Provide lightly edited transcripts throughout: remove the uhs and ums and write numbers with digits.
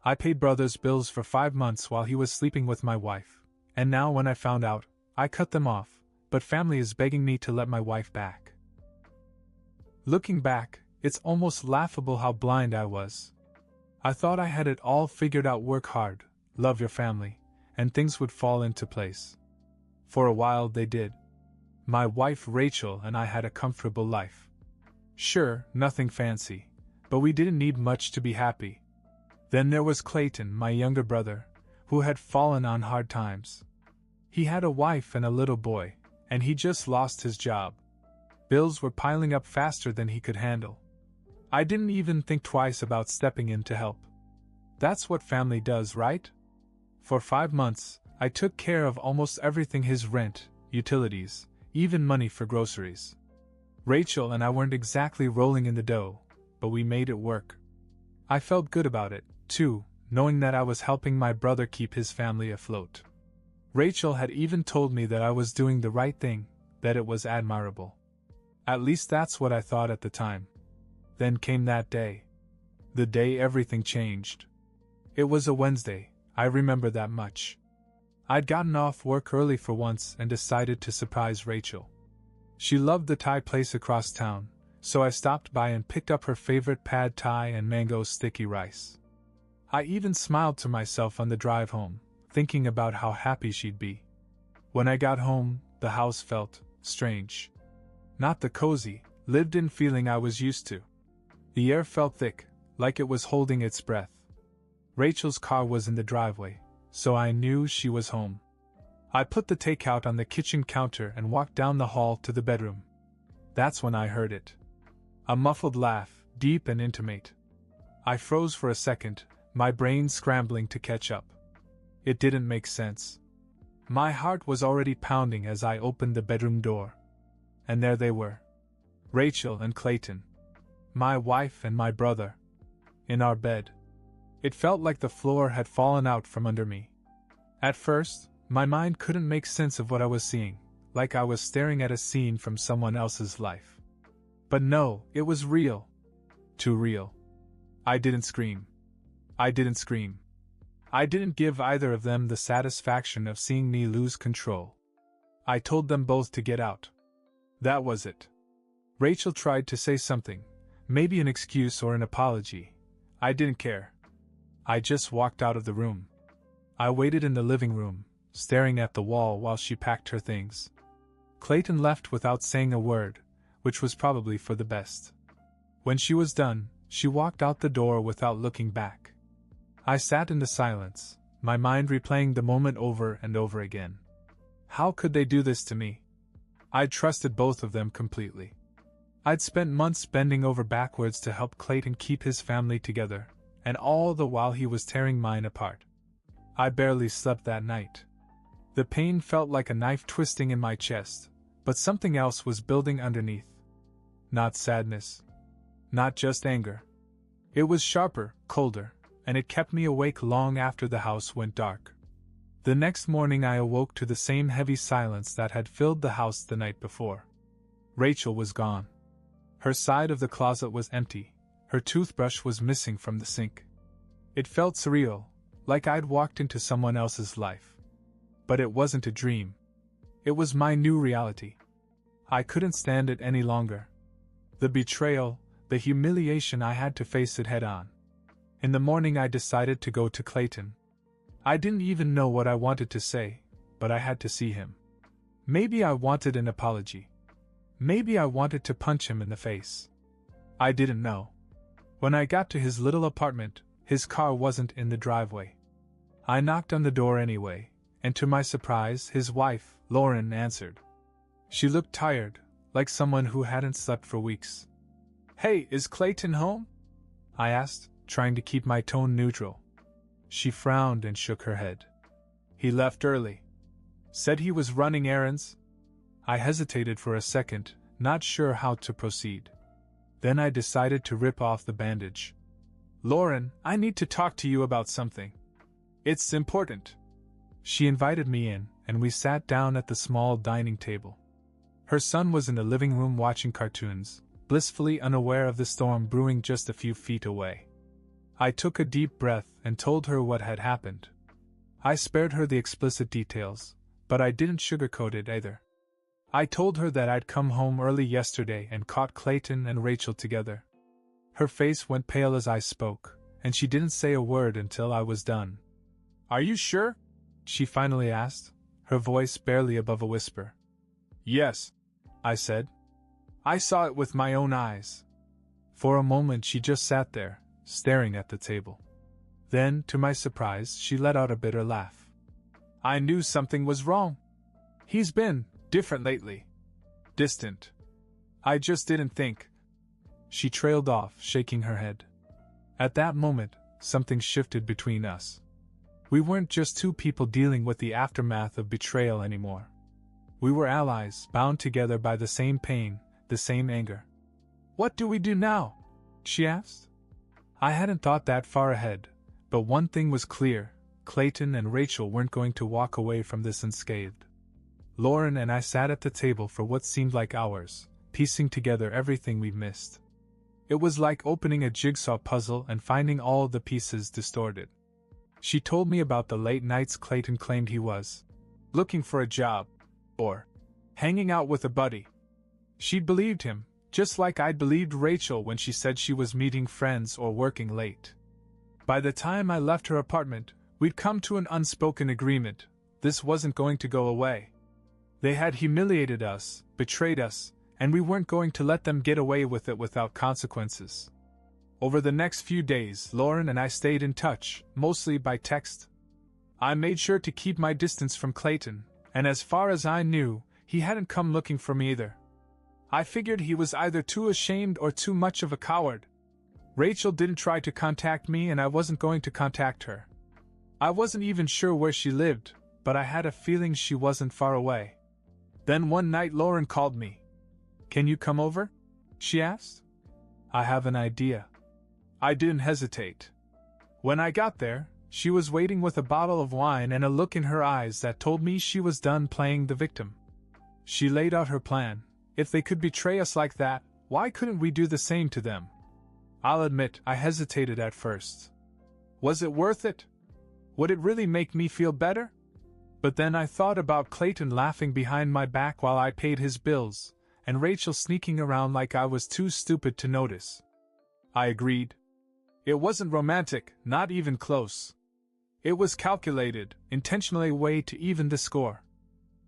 I paid brother's bills for 5 months while he was sleeping with my wife, and now when I found out, I cut them off, but family is begging me to let my wife back. Looking back, it's almost laughable how blind I was. I thought I had it all figured out: work hard, love your family, and things would fall into place. For a while they did. My wife Rachel and I had a comfortable life. Sure, nothing fancy, but we didn't need much to be happy. Then there was Clayton, my younger brother, who had fallen on hard times. He had a wife and a little boy, and he just lost his job. Bills were piling up faster than he could handle. I didn't even think twice about stepping in to help. That's what family does, right? For 5 months, I took care of almost everything: his rent, utilities, even money for groceries. Rachel and I weren't exactly rolling in the dough, but we made it work. I felt good about it, too, knowing that I was helping my brother keep his family afloat. Rachel had even told me that I was doing the right thing, that it was admirable. At least that's what I thought at the time. Then came that day. The day everything changed. It was a Wednesday, I remember that much. I'd gotten off work early for once and decided to surprise Rachel. She loved the Thai place across town, so I stopped by and picked up her favorite pad Thai and mango sticky rice. I even smiled to myself on the drive home, thinking about how happy she'd be. When I got home, the house felt strange. Not the cozy, lived-in feeling I was used to. The air felt thick, like it was holding its breath. Rachel's car was in the driveway, so I knew she was home. I put the takeout on the kitchen counter and walked down the hall to the bedroom. That's when I heard it. A muffled laugh, deep and intimate. I froze for a second, my brain scrambling to catch up. It didn't make sense. My heart was already pounding as I opened the bedroom door. And there they were. Rachel and Clayton. My wife and my brother. In our bed. It felt like the floor had fallen out from under me. At first, my mind couldn't make sense of what I was seeing, like I was staring at a scene from someone else's life. But no, it was real. Too real. I didn't scream. I didn't give either of them the satisfaction of seeing me lose control. I told them both to get out. That was it. Rachel tried to say something, maybe an excuse or an apology. I didn't care. I just walked out of the room. I waited in the living room, staring at the wall while she packed her things. Clayton left without saying a word, which was probably for the best. When she was done, she walked out the door without looking back. I sat in the silence, my mind replaying the moment over and over again. How could they do this to me? I'd trusted both of them completely. I'd spent months bending over backwards to help Clayton keep his family together, and all the while he was tearing mine apart. I barely slept that night. The pain felt like a knife twisting in my chest, but something else was building underneath. Not sadness. Not just anger. It was sharper, colder, and it kept me awake long after the house went dark. The next morning I awoke to the same heavy silence that had filled the house the night before. Rachel was gone. Her side of the closet was empty, her toothbrush was missing from the sink. It felt surreal, like I'd walked into someone else's life. But it wasn't a dream. It was my new reality. I couldn't stand it any longer. The betrayal, the humiliation, I had to face it head on. In the morning I decided to go to Clayton. I didn't even know what I wanted to say, but I had to see him. Maybe I wanted an apology. Maybe I wanted to punch him in the face. I didn't know. When I got to his little apartment, his car wasn't in the driveway. I knocked on the door anyway, and to my surprise, his wife, Lauren, answered. She looked tired, like someone who hadn't slept for weeks. "Hey, is Clayton home?" I asked, trying to keep my tone neutral. She frowned and shook her head. "He left early. Said he was running errands." I hesitated for a second, not sure how to proceed. Then I decided to rip off the bandage. "Lauren, I need to talk to you about something. It's important." She invited me in, and we sat down at the small dining table. Her son was in the living room watching cartoons, blissfully unaware of the storm brewing just a few feet away. I took a deep breath and told her what had happened. I spared her the explicit details, but I didn't sugarcoat it either. I told her that I'd come home early yesterday and caught Clayton and Rachel together. Her face went pale as I spoke, and she didn't say a word until I was done. "Are you sure?" she finally asked, her voice barely above a whisper. "Yes," I said. "I saw it with my own eyes." For a moment she just sat there, staring at the table. Then, to my surprise, she let out a bitter laugh. "I knew something was wrong. He's been different lately. Distant. I just didn't think." She trailed off, shaking her head. At that moment, something shifted between us. We weren't just two people dealing with the aftermath of betrayal anymore. We were allies, bound together by the same pain, the same anger. "What do we do now?" she asked. I hadn't thought that far ahead, but one thing was clear: Clayton and Rachel weren't going to walk away from this unscathed. Lauren and I sat at the table for what seemed like hours, piecing together everything we'd missed. It was like opening a jigsaw puzzle and finding all the pieces distorted. She told me about the late nights Clayton claimed he was looking for a job, or hanging out with a buddy. She'd believed him, just like I'd believed Rachel when she said she was meeting friends or working late. By the time I left her apartment, we'd come to an unspoken agreement: this wasn't going to go away. They had humiliated us, betrayed us, and we weren't going to let them get away with it without consequences. Over the next few days, Lauren and I stayed in touch, mostly by text. I made sure to keep my distance from Clayton, and as far as I knew, he hadn't come looking for me either. I figured he was either too ashamed or too much of a coward. Rachel didn't try to contact me, and I wasn't going to contact her. I wasn't even sure where she lived, but I had a feeling she wasn't far away. Then one night Lauren called me. "Can you come over?" she asked. "I have an idea." I didn't hesitate. When I got there, she was waiting with a bottle of wine and a look in her eyes that told me she was done playing the victim. She laid out her plan. If they could betray us like that, why couldn't we do the same to them? I'll admit, I hesitated at first. Was it worth it? Would it really make me feel better? But then I thought about Clayton laughing behind my back while I paid his bills, and Rachel sneaking around like I was too stupid to notice. I agreed. It wasn't romantic, not even close. It was calculated, intentionally a way to even the score.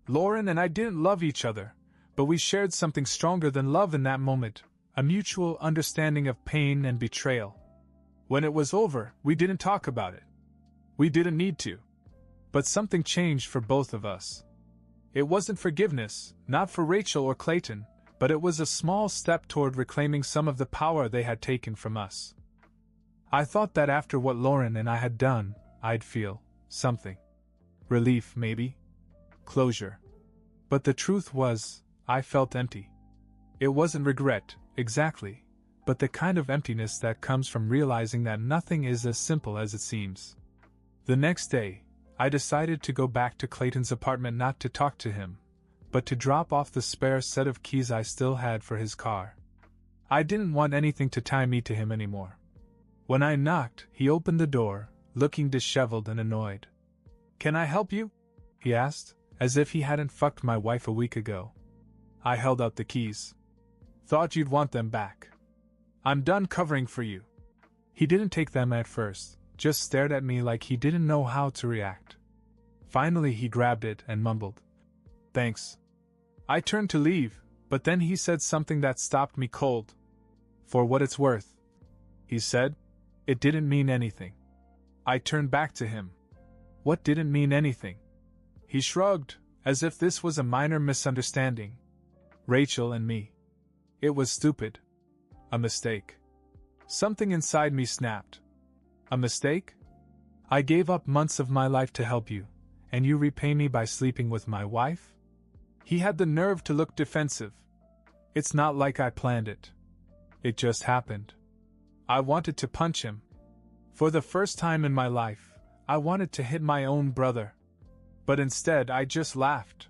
Lauren and I didn't love each other, but we shared something stronger than love in that moment, a mutual understanding of pain and betrayal. When it was over, we didn't talk about it. We didn't need to. But something changed for both of us. It wasn't forgiveness, not for Rachel or Clayton, but it was a small step toward reclaiming some of the power they had taken from us. I thought that after what Lauren and I had done, I'd feel something. Relief, maybe. Closure. But the truth was, I felt empty. It wasn't regret, exactly, but the kind of emptiness that comes from realizing that nothing is as simple as it seems. The next day, I decided to go back to Clayton's apartment, not to talk to him, but to drop off the spare set of keys I still had for his car. I didn't want anything to tie me to him anymore. When I knocked, he opened the door, looking disheveled and annoyed. "Can I help you?" he asked, as if he hadn't fucked my wife a week ago. I held out the keys. "Thought you'd want them back. I'm done covering for you." He didn't take them at first, just stared at me like he didn't know how to react. Finally he grabbed it and mumbled, "Thanks." I turned to leave, but then he said something that stopped me cold. "For what it's worth," he said. It didn't mean anything. I turned back to him. What didn't mean anything? He shrugged, as if this was a minor misunderstanding. Rachel and me. It was stupid. A mistake. Something inside me snapped. A mistake? I gave up months of my life to help you, and you repay me by sleeping with my wife? He had the nerve to look defensive. It's not like I planned it. It just happened. I wanted to punch him. For the first time in my life, I wanted to hit my own brother. But instead I just laughed.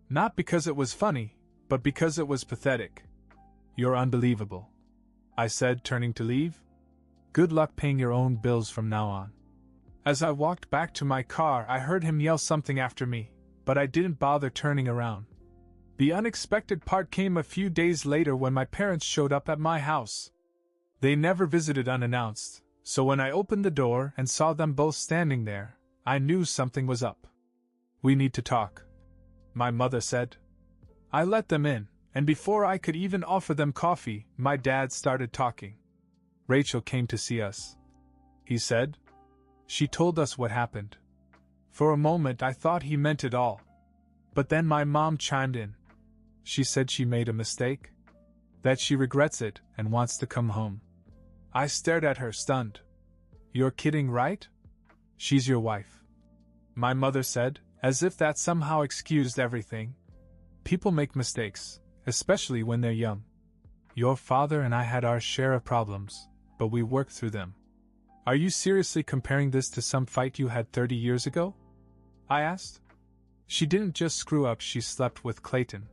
Not because it was funny, but because it was pathetic. "You're unbelievable," I said, turning to leave. Good luck paying your own bills from now on. As I walked back to my car, I heard him yell something after me, but I didn't bother turning around. The unexpected part came a few days later when my parents showed up at my house. They never visited unannounced, so when I opened the door and saw them both standing there, I knew something was up. "We need to talk," my mother said. I let them in, and before I could even offer them coffee, my dad started talking. "Rachel came to see us," he said. "She told us what happened." For a moment I thought he meant it all. But then my mom chimed in. She said she made a mistake, that she regrets it and wants to come home. I stared at her, stunned. "You're kidding, right? She's your wife," my mother said, as if that somehow excused everything. "People make mistakes, especially when they're young. Your father and I had our share of problems, but we worked through them." "Are you seriously comparing this to some fight you had 30 years ago?" I asked. "She didn't just screw up, she slept with Clayton,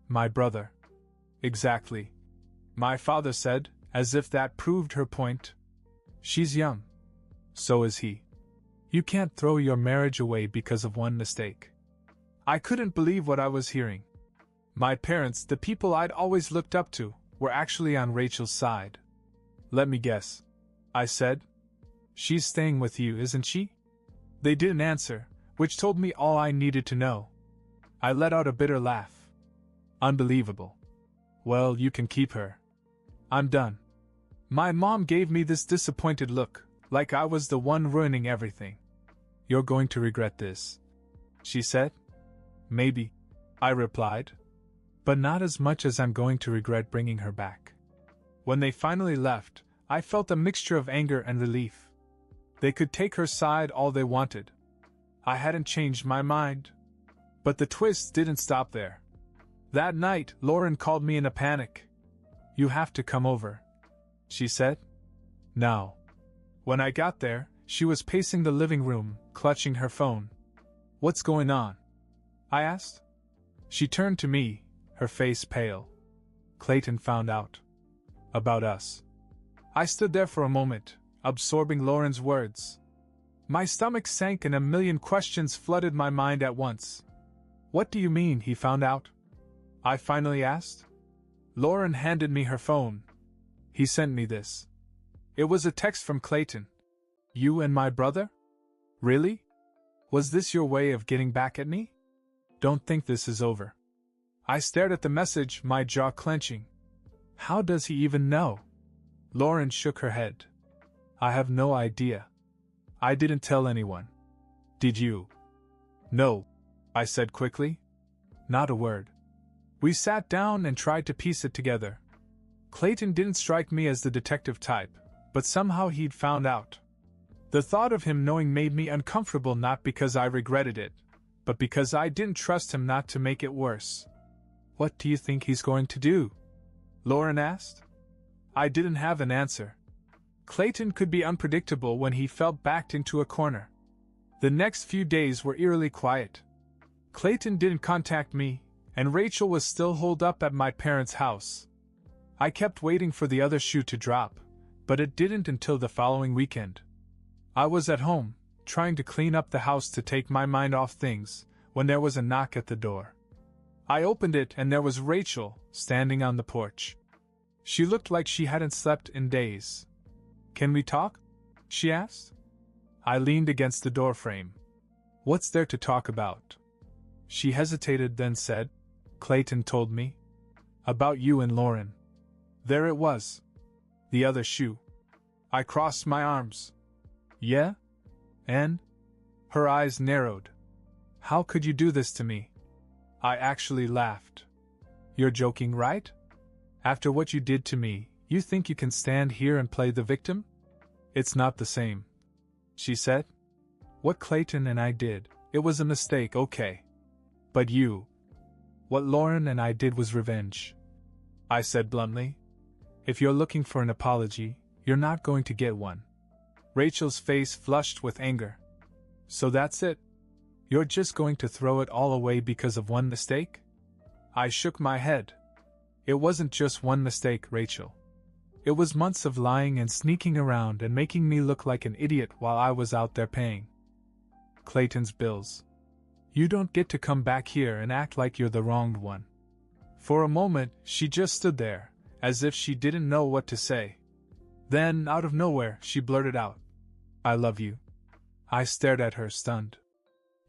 my brother." "Exactly," my father said, as if that proved her point. "She's young. So is he. You can't throw your marriage away because of one mistake." I couldn't believe what I was hearing. My parents, the people I'd always looked up to, were actually on Rachel's side. "Let me guess," I said. "She's staying with you, isn't she?" They didn't answer, which told me all I needed to know. I let out a bitter laugh. "Unbelievable. Well, you can keep her. I'm done." My mom gave me this disappointed look, like I was the one ruining everything. "You're going to regret this," she said. "Maybe," I replied. "But not as much as I'm going to regret bringing her back." When they finally left, I felt a mixture of anger and relief. They could take her side all they wanted. I hadn't changed my mind. But the twist didn't stop there. That night, Lauren called me in a panic. "You have to come over," she said. Now. When I got there, she was pacing the living room, clutching her phone. "What's going on?" I asked. She turned to me, her face pale. "Clayton found out. About us." I stood there for a moment, absorbing Lauren's words. My stomach sank and a million questions flooded my mind at once. "What do you mean, he found out?" I finally asked. Lauren handed me her phone. "He sent me this." It was a text from Clayton. "You and my brother? Really? Was this your way of getting back at me? Don't think this is over." I stared at the message, my jaw clenching. How does he even know? Lauren shook her head. "I have no idea. I didn't tell anyone." "Did you?" "No," I said quickly. "Not a word." We sat down and tried to piece it together. Clayton didn't strike me as the detective type, but somehow he'd found out. The thought of him knowing made me uncomfortable, not because I regretted it, but because I didn't trust him not to make it worse. "What do you think he's going to do?" Lauren asked. I didn't have an answer. Clayton could be unpredictable when he felt backed into a corner. The next few days were eerily quiet. Clayton didn't contact me, and Rachel was still holed up at my parents' house. I kept waiting for the other shoe to drop, but it didn't until the following weekend. I was at home, trying to clean up the house to take my mind off things, when there was a knock at the door. I opened it and there was Rachel, standing on the porch. She looked like she hadn't slept in days. "Can we talk?" she asked. I leaned against the doorframe. "What's there to talk about?" She hesitated, then said, "Clayton told me about you and Lauren." There it was. The other shoe. I crossed my arms. "Yeah? And?" Her eyes narrowed. "How could you do this to me?" I actually laughed. "You're joking, right? After what you did to me, you think you can stand here and play the victim?" "It's not the same," she said. "What Clayton and I did, it was a mistake, okay. But what Lauren and I did was revenge," I said bluntly. "If you're looking for an apology, you're not going to get one." Rachel's face flushed with anger. "So that's it? You're just going to throw it all away because of one mistake?" I shook my head. "It wasn't just one mistake, Rachel. It was months of lying and sneaking around and making me look like an idiot while I was out there paying Clayton's bills. You don't get to come back here and act like you're the wronged one. For a moment, she just stood there, as if she didn't know what to say. Then, out of nowhere, she blurted out, "I love you." I stared at her, stunned.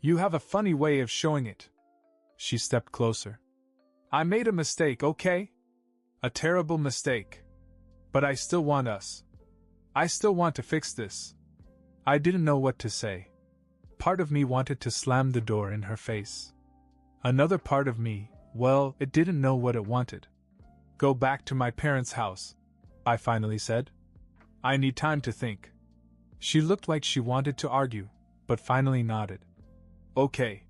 "You have a funny way of showing it." She stepped closer. "I made a mistake, okay? A terrible mistake. But I still want us. I still want to fix this." I didn't know what to say. Part of me wanted to slam the door in her face. Another part of me, well, it didn't know what it wanted. "Go back to my parents' house," I finally said. "I need time to think." She looked like she wanted to argue, but finally nodded. "Okay."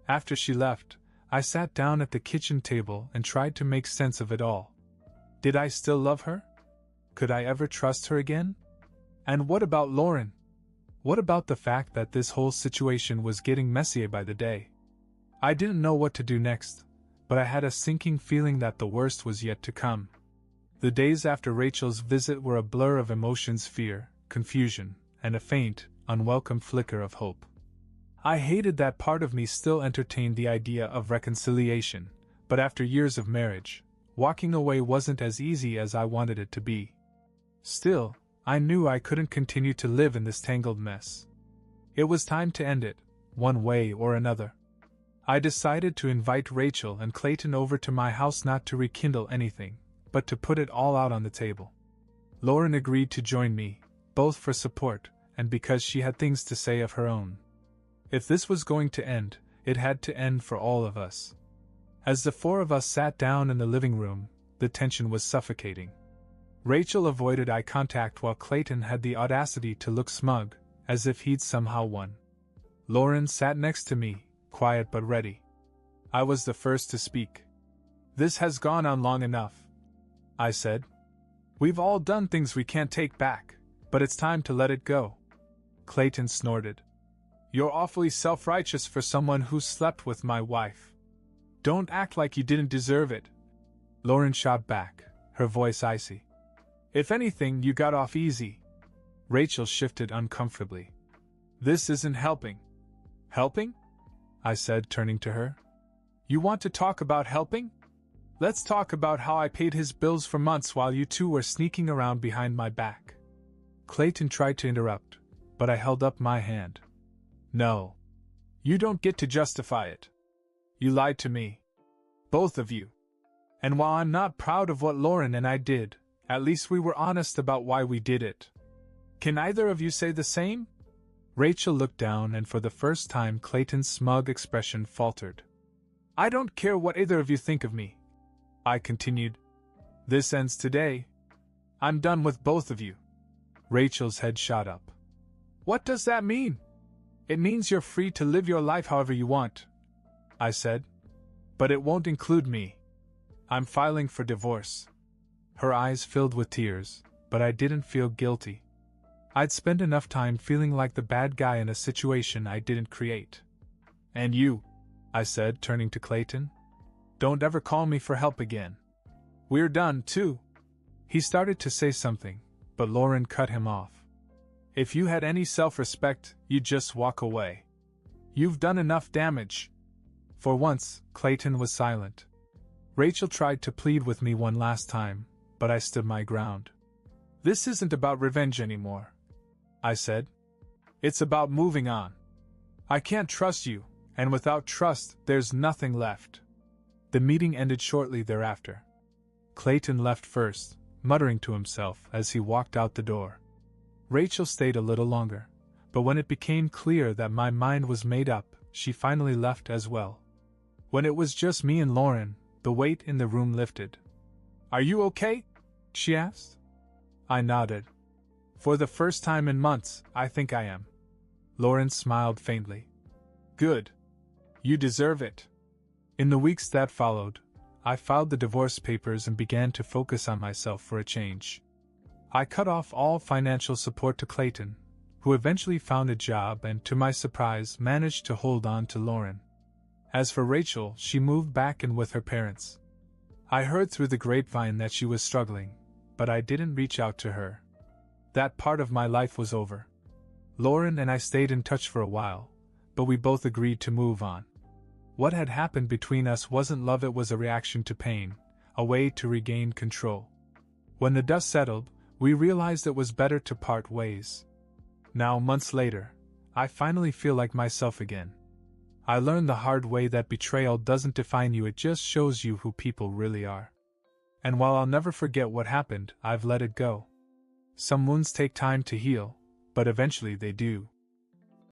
After she left, I sat down at the kitchen table and tried to make sense of it all. Did I still love her? Could I ever trust her again? And what about Lauren? What about the fact that this whole situation was getting messier by the day? I didn't know what to do next, but I had a sinking feeling that the worst was yet to come. The days after Rachel's visit were a blur of emotions: fear, confusion, and a faint, unwelcome flicker of hope. I hated that part of me still entertained the idea of reconciliation, but after years of marriage, walking away wasn't as easy as I wanted it to be. Still, I knew I couldn't continue to live in this tangled mess. It was time to end it, one way or another. I decided to invite Rachel and Clayton over to my house, not to rekindle anything, but to put it all out on the table. Lauren agreed to join me, both for support and because she had things to say of her own. If this was going to end, it had to end for all of us. As the four of us sat down in the living room, the tension was suffocating. Rachel avoided eye contact while Clayton had the audacity to look smug, as if he'd somehow won. Lauren sat next to me, quiet but ready. I was the first to speak. "This has gone on long enough," I said. "We've all done things we can't take back, but it's time to let it go." Clayton snorted. "You're awfully self-righteous for someone who slept with my wife. Don't act like you didn't deserve it." Lauren shot back, her voice icy. "If anything, you got off easy." Rachel shifted uncomfortably. "This isn't helping." "Helping?" I said, turning to her. "You want to talk about helping? Let's talk about how I paid his bills for months while you two were sneaking around behind my back." Clayton tried to interrupt, but I held up my hand. "No. You don't get to justify it. You lied to me. Both of you. And while I'm not proud of what Lauren and I did, at least we were honest about why we did it. Can either of you say the same?" Rachel looked down, and for the first time Clayton's smug expression faltered. "I don't care what either of you think of me," I continued. "This ends today. I'm done with both of you." Rachel's head shot up. "What does that mean?" "It means you're free to live your life however you want," I said. "But it won't include me. I'm filing for divorce." Her eyes filled with tears, but I didn't feel guilty. I'd spent enough time feeling like the bad guy in a situation I didn't create. "And you," I said, turning to Clayton, "don't ever call me for help again. We're done, too." He started to say something, but Lauren cut him off. "If you had any self-respect, you'd just walk away. You've done enough damage." For once, Clayton was silent. Rachel tried to plead with me one last time, but I stood my ground. "This isn't about revenge anymore," I said. "It's about moving on. I can't trust you, and without trust, there's nothing left." The meeting ended shortly thereafter. Clayton left first, muttering to himself as he walked out the door. Rachel stayed a little longer, but when it became clear that my mind was made up, she finally left as well. When it was just me and Lauren, the weight in the room lifted. "Are you okay?" she asked. I nodded. "For the first time in months, I think I am." Lauren smiled faintly. "Good. You deserve it." In the weeks that followed, I filed the divorce papers and began to focus on myself for a change. I cut off all financial support to Clayton, who eventually found a job and, to my surprise, managed to hold on to Lauren. As for Rachel, she moved back in with her parents. I heard through the grapevine that she was struggling, but I didn't reach out to her. That part of my life was over. Lauren and I stayed in touch for a while, but we both agreed to move on. What had happened between us wasn't love, it was a reaction to pain, a way to regain control. When the dust settled, we realized it was better to part ways. Now, months later, I finally feel like myself again. I learned the hard way that betrayal doesn't define you, it just shows you who people really are. And while I'll never forget what happened, I've let it go. Some wounds take time to heal, but eventually they do.